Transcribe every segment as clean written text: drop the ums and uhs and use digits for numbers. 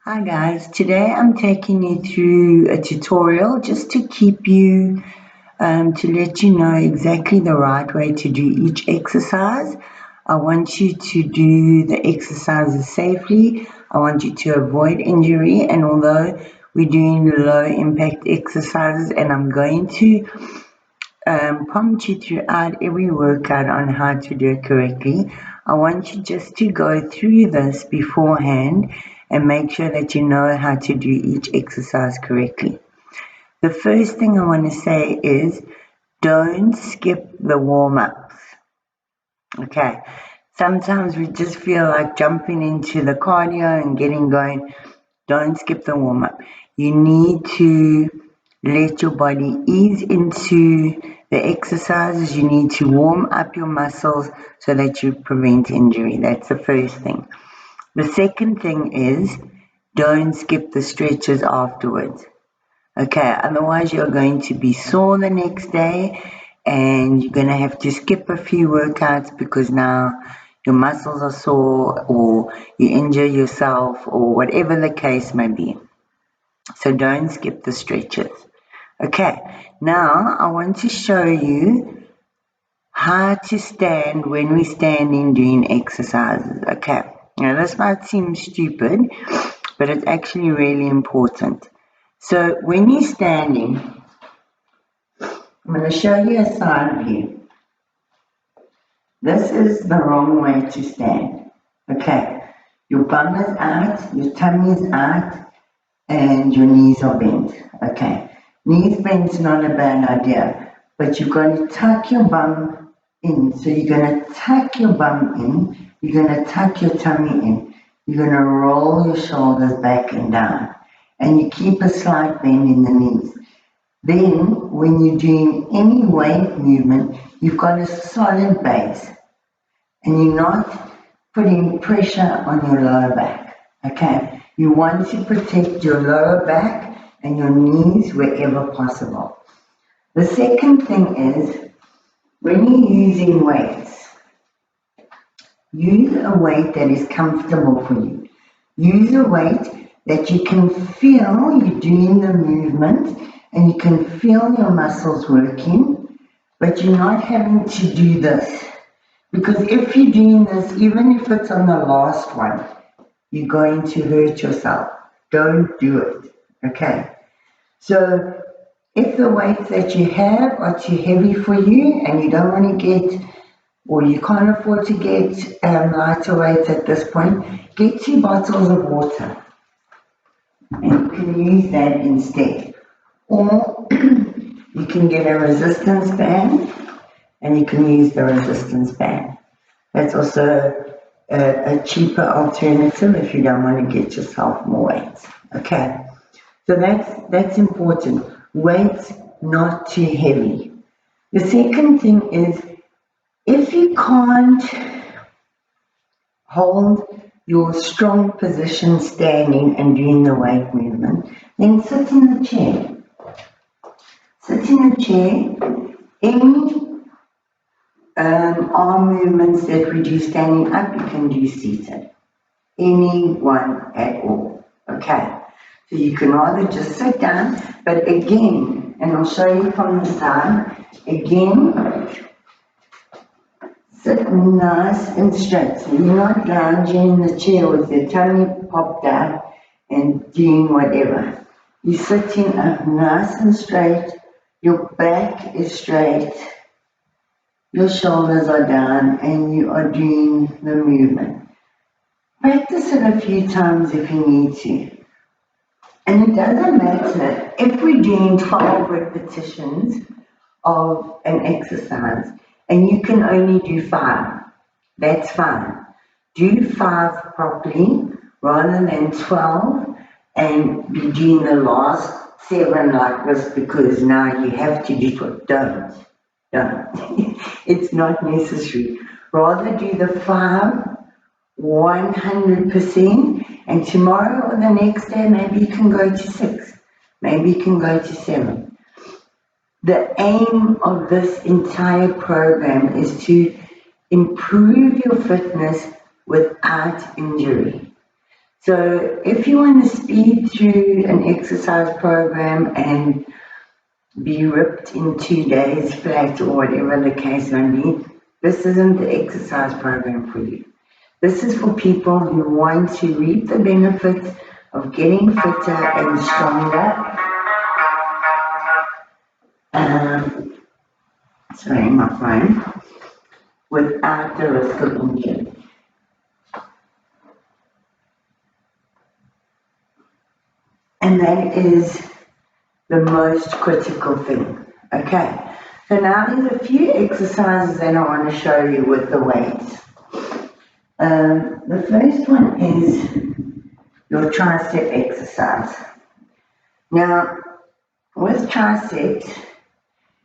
Hi guys, today I'm taking you through a tutorial just to keep you, to let you know exactly the right way to do each exercise. I want you to do the exercises safely. I want you to avoid injury, and although we're doing low impact exercises and I'm going to prompt you throughout every workout on how to do it correctly. I want you just to go through this beforehand and make sure that you know how to do each exercise correctly. The first thing I want to say is don't skip the warm-ups. Okay, sometimes we just feel like jumping into the cardio and getting going. Don't skip the warm-up. You need to let your body ease into the exercises. You need to warm up your muscles so that you prevent injury. That's the first thing. The second thing is don't skip the stretches afterwards. Okay, otherwise you're going to be sore the next day and you're going to have to skip a few workouts because now your muscles are sore or you injure yourself or whatever the case may be. So don't skip the stretches. Okay, now I want to show you how to stand when we're standing doing exercises. Okay, now this might seem stupid, but it's actually really important. So when you're standing, I'm going to show you a side view. This is the wrong way to stand. Okay, your bum is out, your tummy is out, and your knees are bent. Okay, knees bent's not a bad idea, but you've got to tuck your bum in. So you're going to tuck your bum in, you're going to tuck your tummy in, you're going to roll your shoulders back and down, and you keep a slight bend in the knees. Then, when you're doing any weight movement, you've got a solid base and you're not putting pressure on your lower back. Okay, you want to protect your lower back and your knees wherever possible. The second thing is when you're using weights, use a weight that is comfortable for you. Use a weight that you can feel you're doing the movement and you can feel your muscles working, but you're not having to do this. Because if you're doing this, even if it's on the last one, you're going to hurt yourself. Don't do it. Okay? So if the weights that you have are too heavy for you and you don't want to get, or you can't afford to get lighter weights at this point, get 2 bottles of water and you can use that instead. Or you can get a resistance band and you can use the resistance band. That's also a cheaper alternative if you don't want to get yourself more weights. Okay, so that's important. Weights not too heavy. The second thing is if you can't hold your strong position standing and doing the weight movement, then sit in the chair. Sit in the chair. Any arm movements that we do standing up, you can do seated. Any one at all. Okay. So you can either just sit down, but again, and I'll show you from the side, again, sit nice and straight. So you're not lounging in the chair with your tummy popped out and doing whatever. You're sitting up nice and straight, your back is straight, your shoulders are down, and you are doing the movement. Practice it a few times if you need to. And it doesn't matter if we're doing 12 repetitions of an exercise and you can only do 5. That's fine. Do 5 properly rather than 12 and be doing the last 7 like this because now you have to do it. Don't. It's not necessary. Rather do the 5 100%, and tomorrow or the next day maybe you can go to 6, maybe you can go to 7. The aim of this entire program is to improve your fitness without injury. So if you want to speed through an exercise program and be ripped in 2 days flat or whatever the case may be, this isn't the exercise program for you. This is for people who want to reap the benefits of getting fitter and stronger. Sorry, my phone. Without the risk of injury. And that is the most critical thing. Okay, so now there's a few exercises that I want to show you with the weights. The first one is your tricep exercise. Now, with triceps,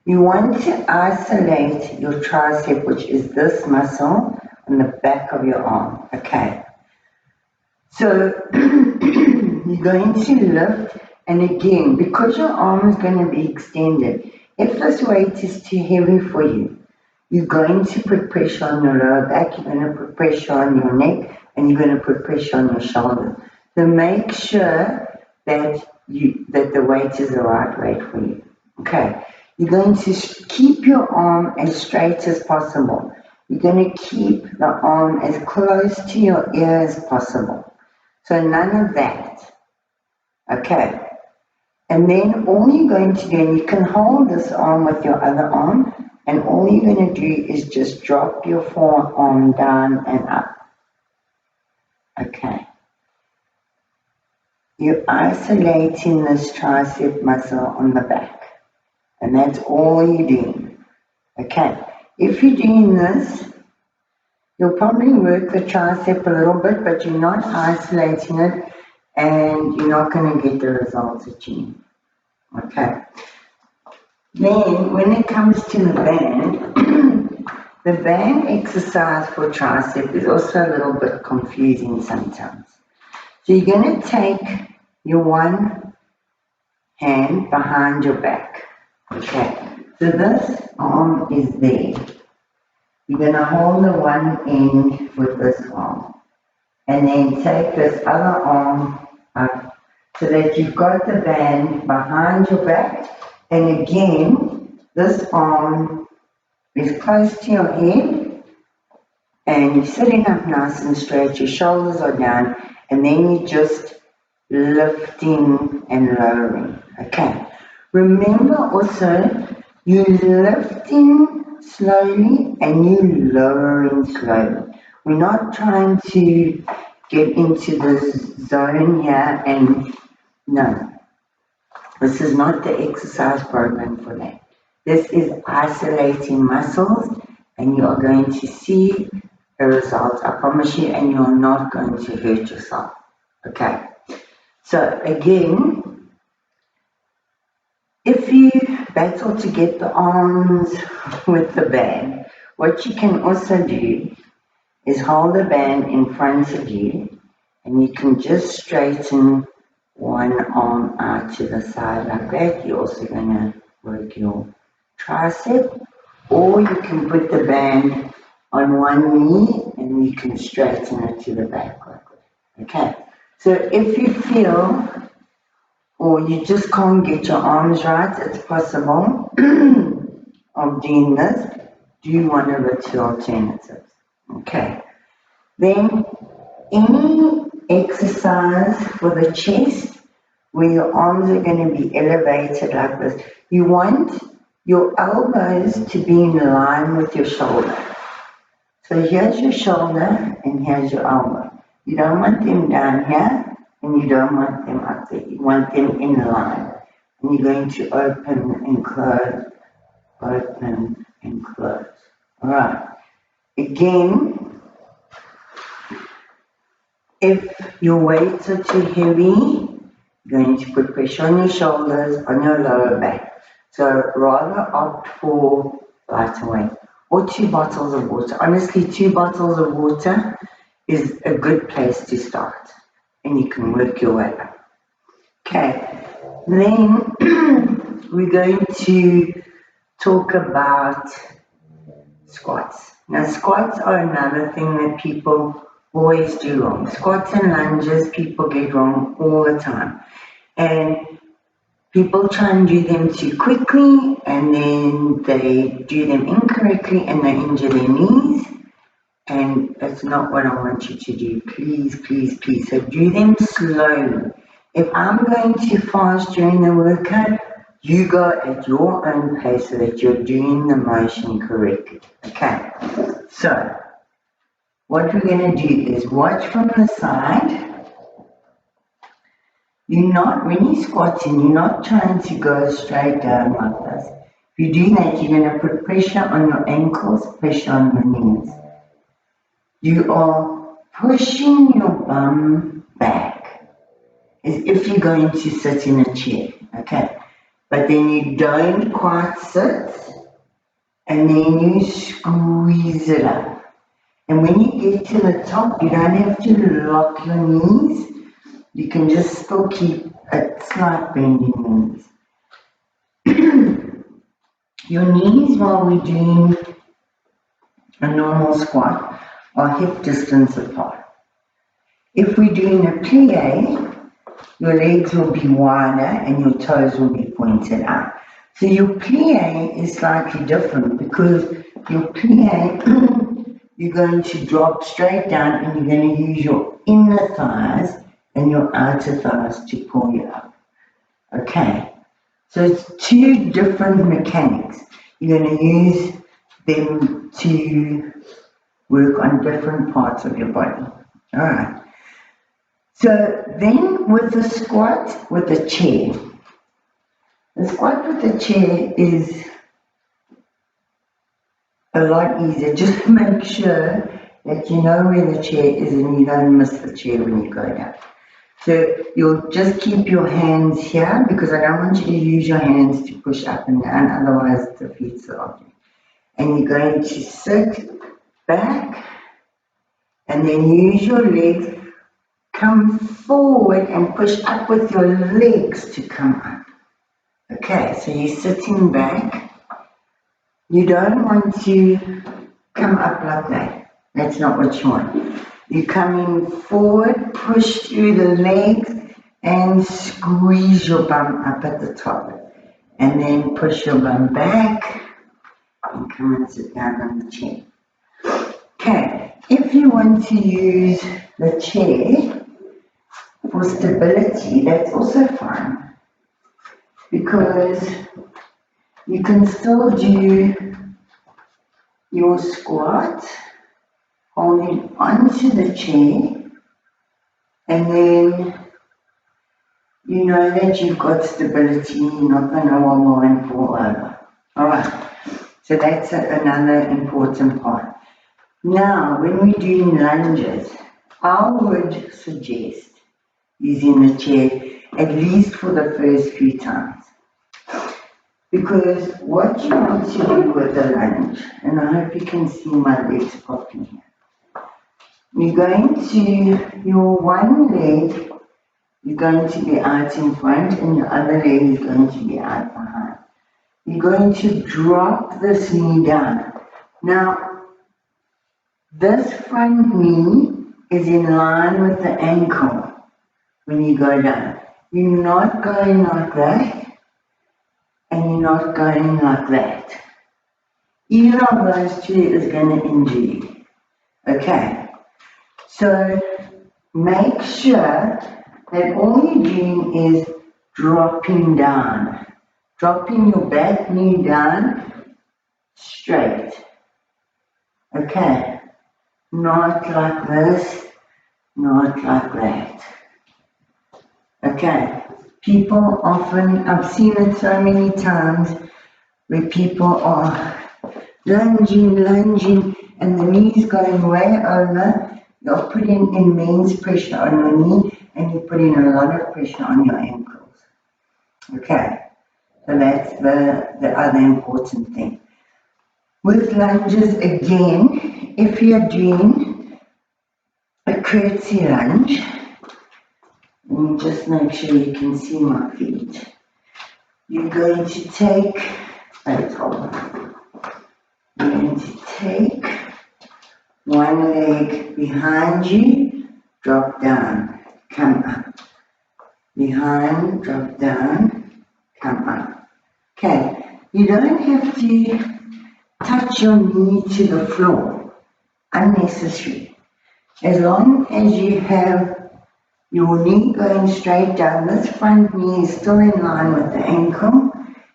you want to isolate your tricep, which is this muscle on the back of your arm. Okay, so you're going to lift, and again, because your arm is going to be extended, if this weight is too heavy for you, you're going to put pressure on your lower back, you're going to put pressure on your neck, and you're going to put pressure on your shoulder. So make sure that the weight is the right weight for you. Okay, you're going to keep your arm as straight as possible. You're going to keep the arm as close to your ear as possible. So none of that. Okay. And then all you're going to do, and you can hold this arm with your other arm, and all you're going to do is just drop your forearm down and up. Okay. You're isolating this tricep muscle on the back. And that's all you're doing. Okay. If you're doing this, you'll probably work the tricep a little bit, but you're not isolating it, and you're not going to get the results that you need. Okay. Then, when it comes to the band, the band exercise for tricep is also a little bit confusing sometimes. So you're going to take your one hand behind your back. Okay. So this arm is there. You're going to hold the one end with this arm, and then take this other arm up so that you've got the band behind your back, and again, this arm is close to your head, and you're sitting up nice and straight, your shoulders are down, and then you're just lifting and lowering. Okay. Remember also, you're lifting slowly and you're lowering slowly. We're not trying to get into this zone here, and no, this is not the exercise program for that. This is isolating muscles, and you are going to see a result, I promise you, and you're not going to hurt yourself. Okay, so again, if you battle to get the arms with the band, what you can also do is hold the band in front of you, and you can just straighten one arm out to the side like that. You're also going to work your tricep, or you can put the band on one knee and you can straighten it to the back like that. Okay, so if you feel or you just can't get your arms right, it's possible of doing this. Do one of the two alternatives. Okay, then any exercise for the chest where your arms are going to be elevated like this, you want your elbows to be in line with your shoulder. So here's your shoulder and here's your elbow. You don't want them down here and you don't want them up there. You want them in line. And you're going to open and close, open and close. All right. Again, if your weights are too heavy, you're going to put pressure on your shoulders, on your lower back. So rather opt for lighter weight or 2 bottles of water. Honestly, 2 bottles of water is a good place to start, and you can work your way up. Okay, then we're going to talk about squats. Now, squats are another thing that people always do wrong. Squats and lunges, people get wrong all the time. And people try and do them too quickly, and then they do them incorrectly and they injure their knees. And that's not what I want you to do. Please, please, please. So do them slowly. If I'm going to fast during the workout, you go at your own pace so that you're doing the motion correctly. Okay. So what we're going to do is watch from the side. You're not, when you're squatting, you're not trying to go straight down like this. If you do that, you're going to put pressure on your ankles, pressure on your knees. You are pushing your bum back as if you're going to sit in a chair, okay? But then you don't quite sit, and then you squeeze it up. And when you get to the top, you don't have to lock your knees. You can just still keep a slight bend in your knees. Your knees, while we're doing a normal squat, are hip distance apart. If we're doing a plie, your legs will be wider and your toes will be pointed out. So your plie is slightly different because your plie, you're going to drop straight down and you're going to use your inner thighs and your outer thighs to pull you up. Okay, so it's two different mechanics. You're going to use them to work on different parts of your body. All right. So then with the squat with the chair. The squat with the chair is a lot easier. Just make sure that you know where the chair is and you don't miss the chair when you go down. So you'll just keep your hands here because I don't want you to use your hands to push up and down, otherwise it defeats the object. And you're going to sit back and then use your legs, come forward and push up with your legs to come up. Okay, so you're sitting back. You don't want to come up like that. That's not what you want. You're coming forward, push through the legs and squeeze your bum up at the top. And then push your bum back and come and sit down on the chair. Okay, if you want to use the chair for stability, that's also fine. Because you can still do your squat holding onto the chair, and then you know that you've got stability, you're not going to wobble and fall over. Alright, so that's another important part. Now, when we're doing lunges, I would suggest using the chair at least for the first few times. Because what you want to do with the lunge, and I hope you can see my legs properly here. You're going to, your one leg, you're going to be out in front and your other leg is going to be out behind. You're going to drop this knee down. Now, this front knee is in line with the ankle when you go down. You're not going like that, and you're not going like that. Either of those two is going to injure you. Okay. So make sure that all you're doing is dropping down. Dropping your back knee down straight. Okay. Not like this, not like that. Okay. People often, I've seen it so many times, where people are lunging, and the knee's going way over. You're putting immense pressure on your knee, and you're putting a lot of pressure on your ankles. Okay, so that's the other important thing. With lunges, again, if you're doing a curtsy lunge, let me just make sure you can see my feet. You're going to take, you're going to take One leg behind you, drop down, come up. Behind, drop down, come up. Okay, you don't have to touch your knee to the floor, unnecessary. As long as you have your knee going straight down, this front knee is still in line with the ankle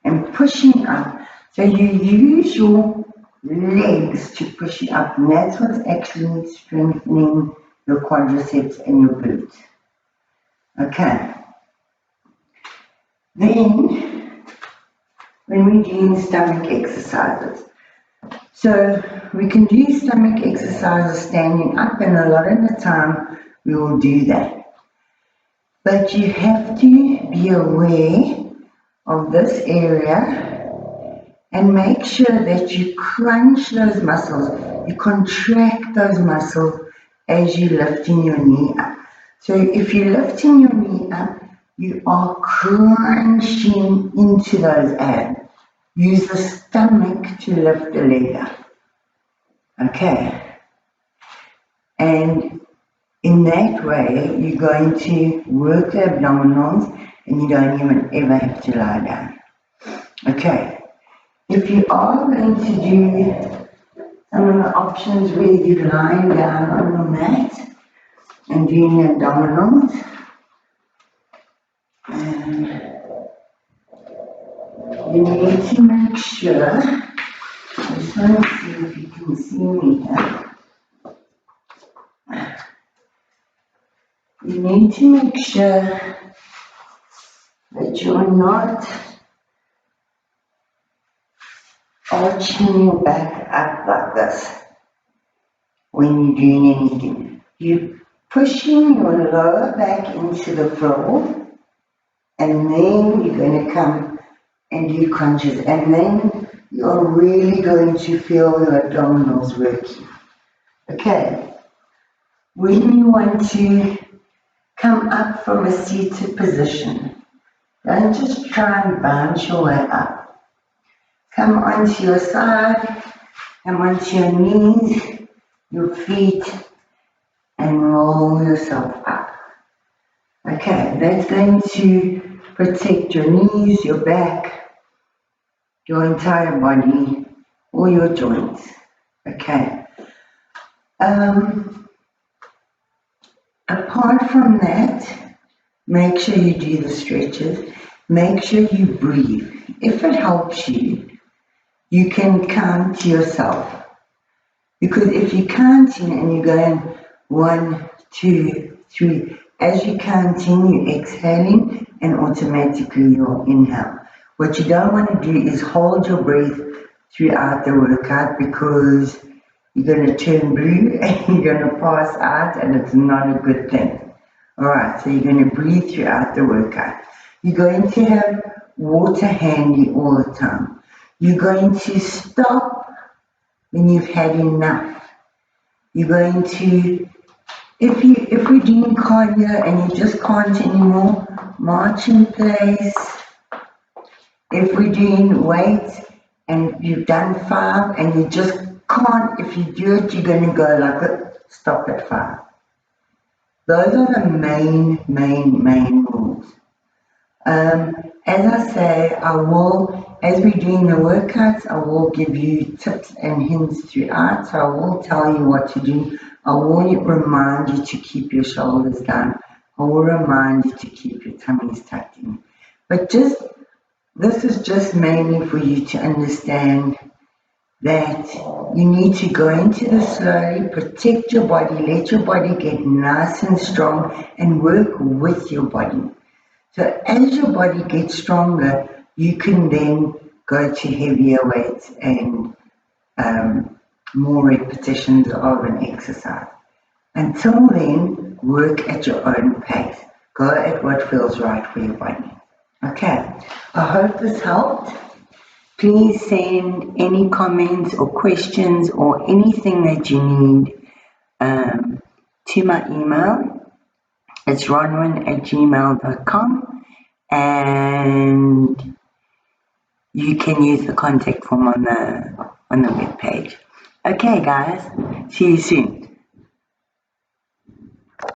and pushing up. So you use your legs to push you up, and that's what's actually strengthening your quadriceps and your glutes. Okay. Then, when we're doing stomach exercises, so we can do stomach exercises standing up, and a lot of the time we will do that. But you have to be aware of this area and make sure that you crunch those muscles, you contract those muscles as you're lifting your knee up. So if you're lifting your knee up, you are crunching into those abs. Use the stomach to lift the leg up. Okay. And in that way, you're going to work the abdominals and you don't even ever have to lie down. Okay. If you are going to do some of the options where you're lying down on the mat and doing abdominals, you need to make sure, I just want to see if you can see me here. You need to make sure that you're not arching your back up like this when you're doing anything. You're pushing your lower back into the floor, and then you're going to come and do crunches, and then you're really going to feel your abdominals working. Okay, when you want to come up from a seated position, don't just try and bounce your way up. Come onto your side, come onto your knees, your feet, and roll yourself up. Okay, that's going to protect your knees, your back, your entire body, all your joints. Okay. Apart from that, make sure you do the stretches. Make sure you breathe. If it helps you, you can count to yourself. Because if you're counting and you're going 1, 2, 3, as you counting, you're exhaling and automatically you'll inhale. What you don't want to do is hold your breath throughout the workout, because you're going to turn blue and you're going to pass out, and it's not a good thing. Alright, so you're going to breathe throughout the workout. You're going to have water handy all the time. You're going to stop when you've had enough. You're going to, if we're doing cardio and you just can't anymore, march in place. If we're doing weights and you've done 5 and you just can't, if you do it, you're going to go like it, stop at 5. Those are the main rules. As I say, I will, as we're doing the workouts, I will give you tips and hints throughout. So I will tell you what to do. I will remind you to keep your shoulders down. I will remind you to keep your tummies tucked in. But this is just mainly for you to understand that you need to go into this slowly, protect your body, let your body get nice and strong, and work with your body. So as your body gets stronger, you can then go to heavier weights and more repetitions of an exercise. Until then, work at your own pace. Go at what feels right for your body. Okay, I hope this helped. Please send any comments or questions or anything that you need to my email. It's ronwin@gmail.com, and you can use the contact form on the web page. Okay, guys. See you soon.